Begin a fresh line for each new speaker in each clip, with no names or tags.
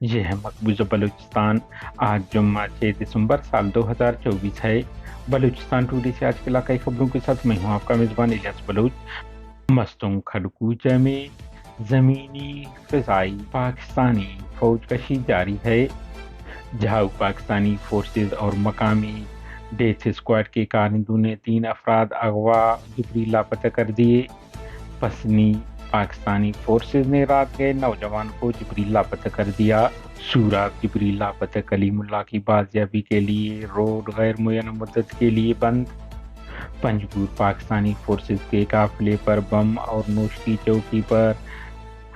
ये है मकबूजा बलूचिस्तान। आज जुम्मा 6 दिसंबर साल 2024 है। बलूचिस्तान टुडे से आज के इलाकाई खबरों के साथ मैं हूँ आपका मेजबान इलियास बलूच। मस्तूम खड़कूचा में जमीनी फिजाई पाकिस्तानी फौज कशी जारी है। जहां पाकिस्तानी फोर्सेज और मकामी डेथ स्क्वाड के कारिंदों ने 3 अफराद अगवा जबरी लापता कर दिए। पसनी पाकिस्तानी फोर्सेज ने रात गए नौजवान को जबरी लापता कर दिया। सूराब जबरी लापता कलीमुल्लाह की बाजियाबी के लिए रोड गैर मुय्यन मुद्दत के लिए बंद। पंजगुर पाकिस्तानी फोर्सेज के काफिले पर बम और नोश की चौकी पर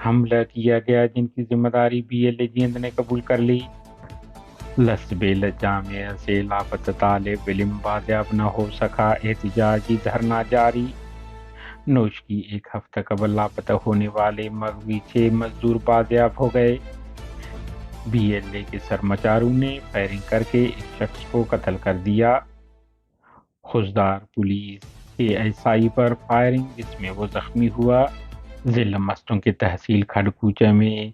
हमला किया गया, जिनकी जिम्मेदारी BLA जींद ने कबूल कर ली। लसबेल जामिया से लापता तालिब इल्म बाजियाब न हो सका, एहतजाजी धरना जारी। नोश की एक हफ्ता कबल लापता होने वाले मगवी 6 मजदूर बाजियाब हो गए। BLA के सरमचारू ने फायरिंग करके एक शख्स को कत्ल कर दिया। खुजदार पुलिस ASI पर फायरिंग, जिसमें वो जख्मी हुआ। जिला मस्तों के तहसील खड़कूचा में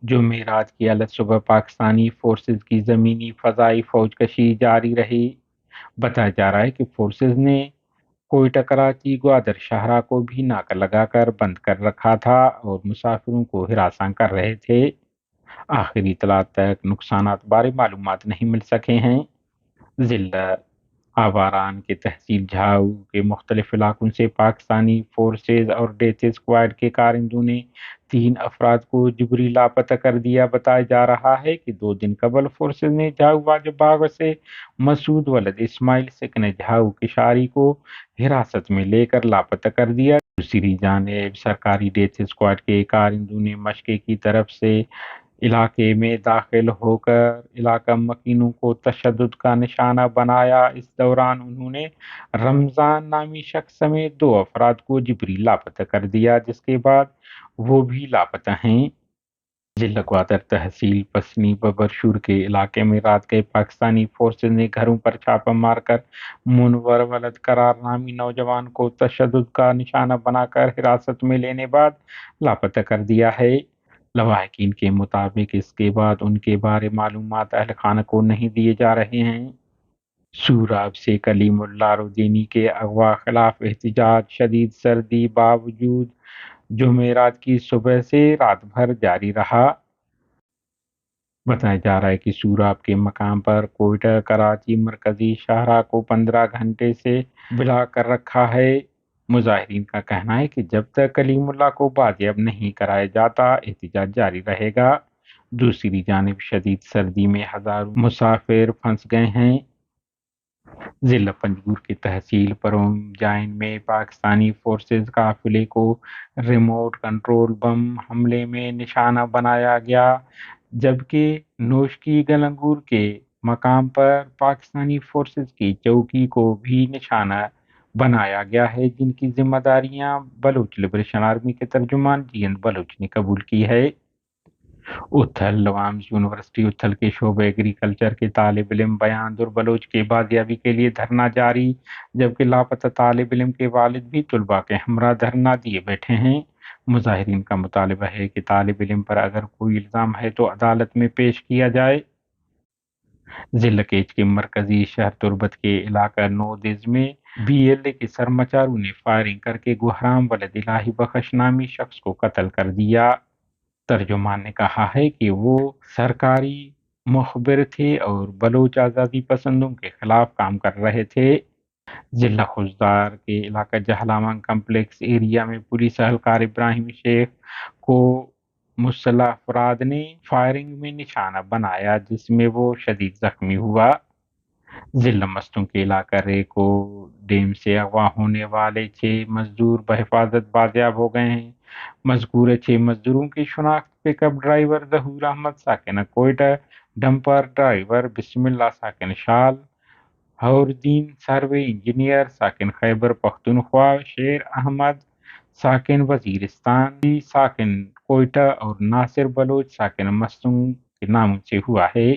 जुमेरात की अलग सुबह पाकिस्तानी फोर्सेज की जमीनी फजाई फौजकशी जारी रही। बताया जा रहा है कि फोर्सेज ने कोयटा कराची ग्वादर शाहरा को भी नाका लगाकर बंद कर रखा था और मुसाफिरों को हिरासत कर रहे थे। आखिरी इतलात तक नुकसानात बारे मालूमात नहीं मिल सके हैं। जिला आवारान के तहसील झाऊ के मुख्तलिफ इलाकों से पाकिस्तानी फोर्सेज और डेथ स्क्वाड के कारिंदों ने 3 अफराद को जबरी लापता कर दिया। बताया जा रहा है कि 2 दिन कबल फोर्सेज ने झाऊ वाजिब बाग से मसूद वलद इस्माइल सिकन झाऊ किशारी को हिरासत में लेकर लापता कर दिया। दूसरी जानिब सरकारी डेथ स्क्वाड के कारिंदों ने मशके की तरफ से इलाके में दाखिल होकर इलाका मकीनों को तशद्दुद का निशाना बनाया। इस दौरान उन्होंने रमजान नामी शख्स समेत 2 अफराद को जबरी लापता कर दिया, जिसके बाद वो भी लापता हैं। जिला ग्वादर तहसील पसनी बबरशूर के इलाके में रात गए पाकिस्तानी फोर्सेज ने घरों पर छापा मारकर मुनवर वलद करार नामी नौजवान को तशद्दुद का निशाना बनाकर हिरासत में लेने बाद लापता कर दिया है। लवाहकीन के मुताबिक इसके बाद उनके बारे मालूमात अहल खाना को नहीं दिए जा रहे हैं। सूराब से कलीमुल्लाह रुदीनी के अगवा खिलाफ एहतजाज शदीद सर्दी बावजूद जुमेरात की सुबह से रात भर जारी रहा। बताया जा रहा है कि सूराब के मकाम पर कोयटा कराची मरकजी शाहरा को 15 घंटे से बिला कर रखा है। मुजाहिरीन का कहना है कि जब तक कलीमुल्लाह को बाजियाब नहीं कराया जाता एहतजाज जारी रहेगा। दूसरी जानिब शदीद सर्दी में हजारों मुसाफिर फंस गए हैं। जिला पंजगुर की तहसील परमजाइन में पाकिस्तानी फोर्सेज काफिले को रिमोट कंट्रोल बम हमले में निशाना बनाया गया, जबकि नोश की गलंगूर के मकाम पर पाकिस्तानी फोर्सेज की चौकी को भी निशाना बनाया गया है, जिनकी जिम्मेदारियां बलूच लिबरेशन आर्मी के तर्जुमान जीएन बलूच ने कबूल की है। उथल लवाम्स यूनिवर्सिटी उथल के शोबे एग्रीकल्चर के तालिब इल्म बयान दुर बलोच के बाजियाबी के लिए धरना जारी, जबकि लापता तालिब इल्म के वालिद भी तुलबा के हमरा धरना दिए बैठे हैं। मुजाहिरीन का मुतालबा है कि तालिब इल्म पर अगर कोई इल्ज़ाम है तो अदालत में पेश किया जाए। जिला केच के मरकजी शहर तुर्बत के इलाका नोदिज में BLA के सरमचारू ने फायरिंग करके गुहराम वलद इलाही बख्श नामी शख्स को कत्ल कर दिया। तर्जुमान ने कहा है कि वो सरकारी मुखबिर थे और बलोच आज़ादी पसंदों के खिलाफ काम कर रहे थे। जिला खुजदार के इलाका जहलामान कम्प्लेक्स एरिया में पुलिस एहलकार इब्राहिम शेख को मुसल्लह अफराद ने फायरिंग में निशाना बनाया, जिसमें वो शदीद जख्मी हुआ। जिला मस्तों के इलाका रेको डैम से अगवा होने वाले 6 मजदूर बहिफाजत बाजियाब हो गए हैं। मजकूर 6 मजदूरों की शनाख्त पिकअप ड्राइवर जहूर अहमद साकिन कोयटा, डंपर ड्राइवर बिस्मिल्लाह साकिन शाल, हौरदीन सर्वे इंजीनियर साकिन खैबर पख्तूनख्वा, शेर अहमद साकिन वजीरिस्तान, साकिन कोयटा और नासिर बलोच साकिन मस्तूं के नामों से हुआ है।